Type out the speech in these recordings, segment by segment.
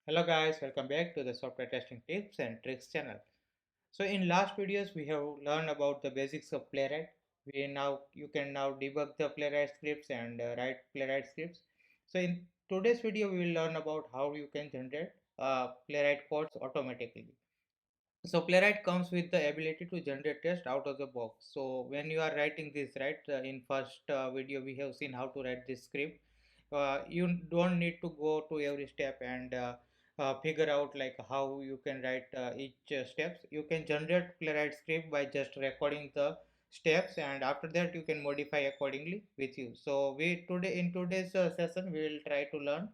Hello guys, welcome back to the software testing tips and tricks channel. So in last videos we have learned about the basics of Playwright. You can now debug the Playwright scripts and write Playwright scripts. So in today's video we will learn about how you can generate Playwright codes automatically. So Playwright comes with the ability to generate text out of the box. So when you are writing this, right, in first video we have seen how to write this script. You don't need to go to every step and figure out like how you can write each steps. You can generate Playwright script by just recording the steps, and after that you can modify accordingly with you. So we today in today's session we will try to learn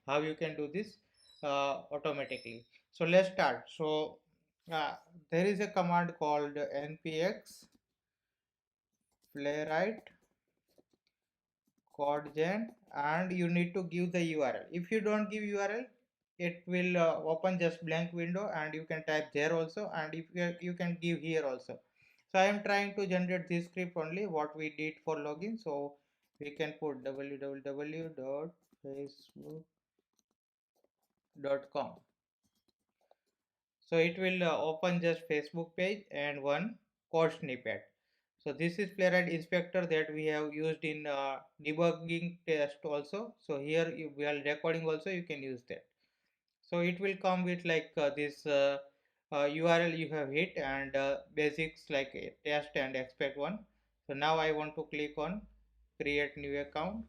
how you can do this automatically. So let's start. Uh, there is a command called npx playwright codegen, and you need to give the url. If you don't give url, it will open just blank window, and you can type there also, and if you can give here also. So I am trying to generate this script only what we did for login. So we can put www.facebook.com. So it will open just Facebook page and one code snippet. So this is Playwright inspector that we have used in debugging test also. So here while recording also you can use that. So it will come with like this URL you have hit, and basics like test and expect one. So now I want to click on create new account.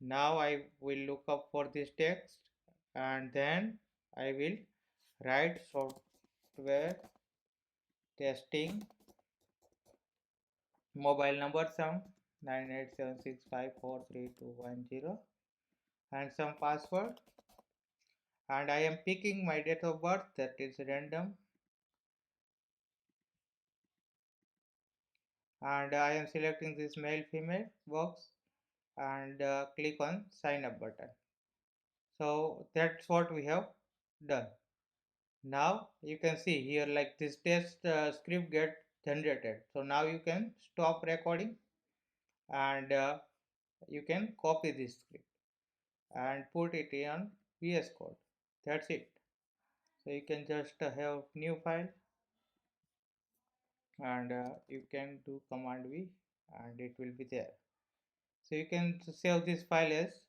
Now I will look up for this text, and then I will write software testing mobile number some 98765432210 and some password, and I am picking my date of birth, that is random, and I am selecting this male female box and click on sign up button. So that's what we have done. Now you can see here like this test script get generated. So now you can stop recording, and you can copy this script and put it in VS Code. That's it. So you can just have new file, and you can do command V and it will be there. So you can save this file as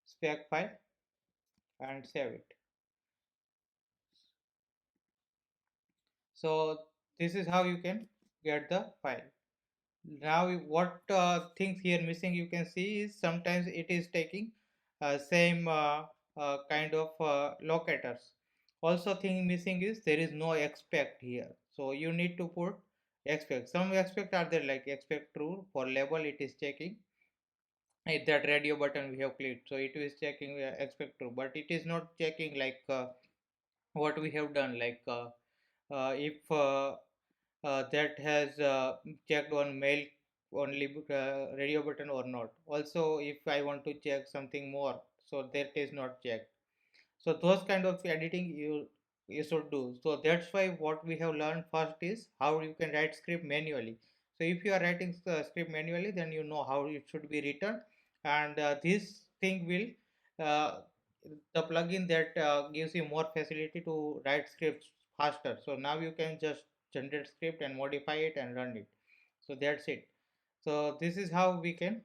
spec file and save it. So this is how you can get the file. Now what things here missing you can see is sometimes it is taking same kind of locators. Also thing missing is there is no expect here, so you need to put expect. Some expect are there like expect true. For label it is checking that radio button we have clicked, so it is checking expect true, but it is not checking like what we have done, like if that has checked on mail only radio button or not. Also if I want to check something more, so that is not checked. So those kind of editing you should do. So that's why what we have learned first is how you can write script manually. So if you are writing script manually, then you know how it should be written, and this thing will uh, the plugin that gives you more facility to write scripts faster. So now you can just generate script and modify it and run it. So that's it. So this is how we can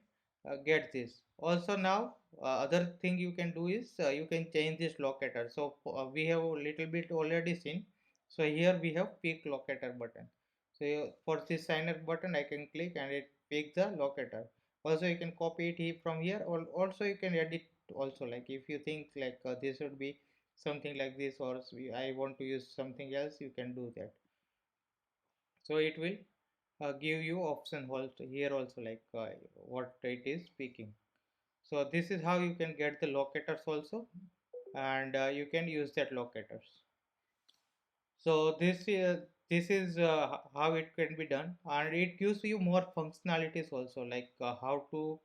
get this. Also now other thing you can do is you can change this locator. So we have a little bit already seen. So here we have pick locator button. So for this sign up button I can click and it pick the locator. Also you can copy it from here, or also you can edit also, like if you think like this should be something like this, or I want to use something else, you can do that. So it will give you option also here also, like what it is speaking. So this is how you can get the locators also, and you can use that locators. So this is how it can be done, and it gives you more functionalities also, like how to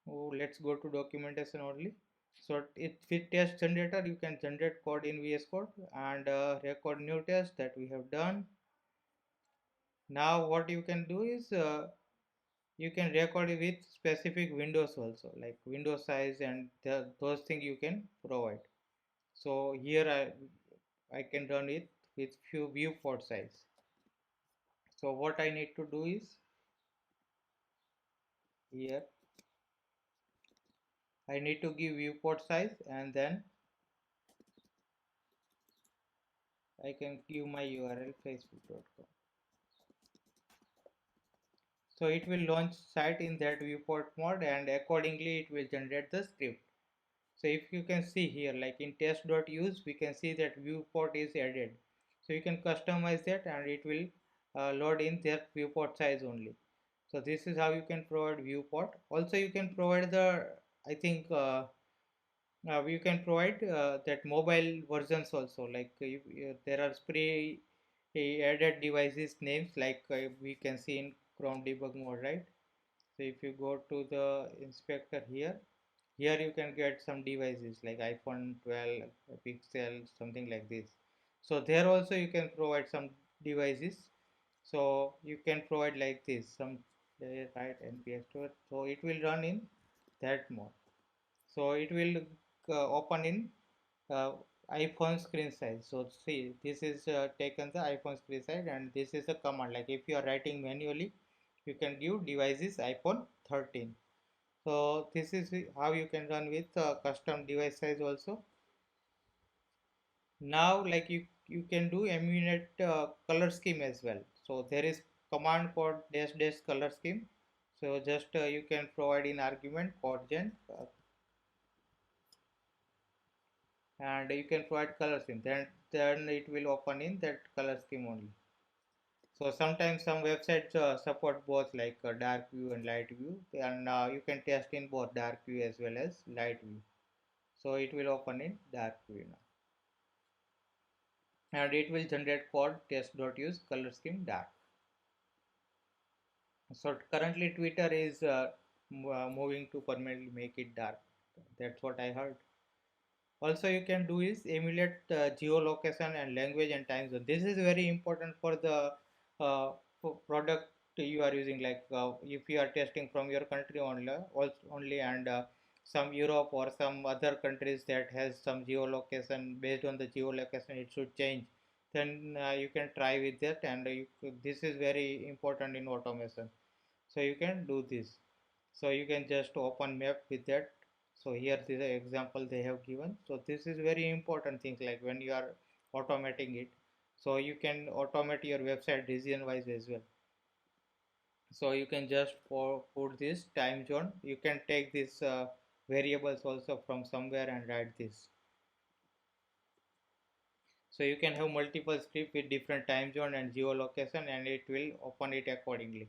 let's go to documentation only. So it with test generator you can generate code in VS Code and record new test that we have done. Now what you can do is you can record it with specific windows also, like window size and those things you can provide. So here I can run it with few viewport size. So what I need to do is here I need to give viewport size, and then I can give my URL facebook.com. So it will launch site in that viewport mode, and accordingly it will generate the script. So if you can see here, like in test.use, we can see that viewport is added. So you can customize that and it will load in that viewport size only. So this is how you can provide viewport. Also you can provide the, I think you can provide that mobile versions also, like there are pre added devices names, like we can see in Chrome debug mode, right? So if you go to the inspector here, here you can get some devices like iPhone 12 Pixel, something like this. So there also you can provide some devices. So you can provide like this, some right npx store. So it will run in that mode. So it will open in uh, iPhone screen size. So see, this is taken the iPhone screen size, and this is a command. Like if you are writing manually, you can give devices iPhone 13. So this is how you can run with custom device size also. Now, like you can do emulate color scheme as well. So there is command called dash dash color scheme. So just you can provide in argument codegen, and you can provide color scheme. Then it will open in that color scheme only. So sometimes some websites support both, like dark view and light view, and you can test in both dark view as well as light view. So it will open in dark view now, and it will generate code test.use color scheme dark. So currently Twitter is moving to permanently make it dark. That's what I heard. Also you can do is emulate geolocation and language and time zone. This is very important for the for product you are using, like if you are testing from your country only, and some Europe or some other countries that has some geolocation, based on the geolocation it should change, then you can try with that, and this is very important in automation. So you can do this. So you can just open map with that. So here is the example they have given. So this is very important things, like when you are automating it, so you can automate your website region wise as well. So you can just put this time zone. You can take this variables also from somewhere and write this. So you can have multiple script with different time zone and geolocation, and it will open it accordingly.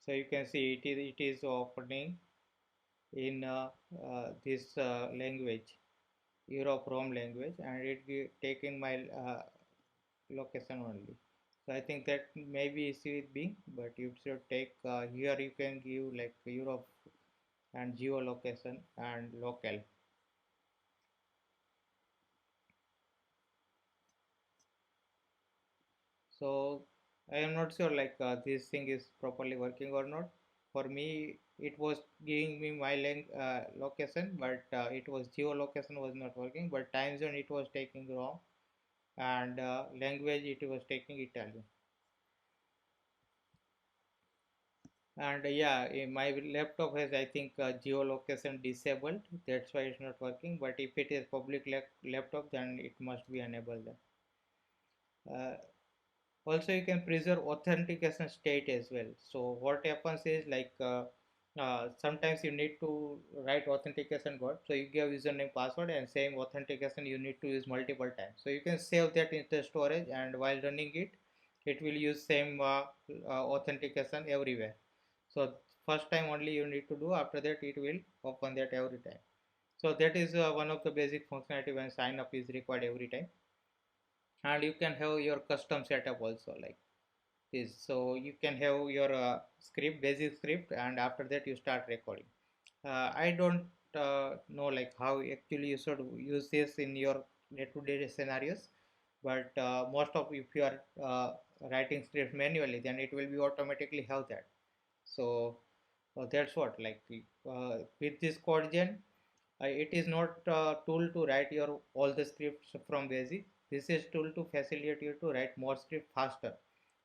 So you can see it is opening in this language, Europe Rome language, and it taking my location only. So I think that maybe issue with being, but you should take here you can give like Europe and geolocation and locale. So I am not sure, like this thing is properly working or not. For me, it was giving me my location, but it was geolocation was not working. But time zone it was taking wrong, and language it was taking Italian. And yeah, my laptop has, I think, geolocation disabled. That's why it's not working. But if it is public laptop, then it must be enabled. Uh, Also you can preserve authentication state as well. So what happens is, like sometimes you need to write authentication code, so you give username password, and same authentication you need to use multiple times. So you can save that into storage, and while running it, it will use same authentication everywhere. So first time only you need to do, after that it will open that every time. So that is one of the basic functionality when sign up is required every time. And you can have your custom setup also, like this. So you can have your script, basic script, and after that you start recording. I don't know like how actually you should use this in your day-to-day scenarios, but most of, if you are writing script manually, then it will be automatically have that. So that's what, like with this code gen, It is not a tool to write your all the scripts from basic. This is tool to facilitate you to write more script faster.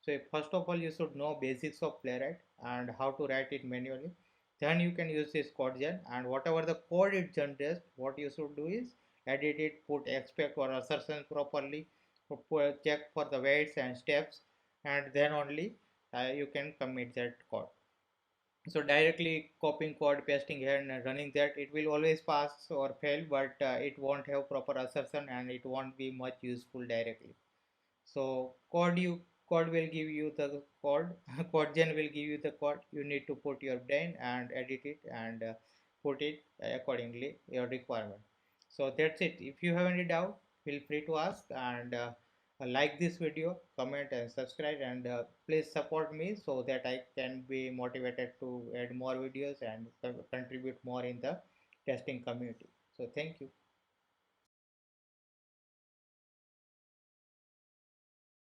So first of all, you should know basics of Playwright and how to write it manually. Then you can use this codegen, and whatever the code it generates, what you should do is edit it, put expect or assertion properly, check for the weights and steps, and then only you can commit that code. So directly copying code, pasting here and running that, it will always pass or fail, but it won't have proper assertion and it won't be much useful directly. So code will give you the code, code gen will give you the code. You need to put your brain and edit it and put it accordingly your requirement. So that's it. If you have any doubt, feel free to ask, and like this video, comment and subscribe, and please support me so that I can be motivated to add more videos and contribute more in the testing community. So thank you.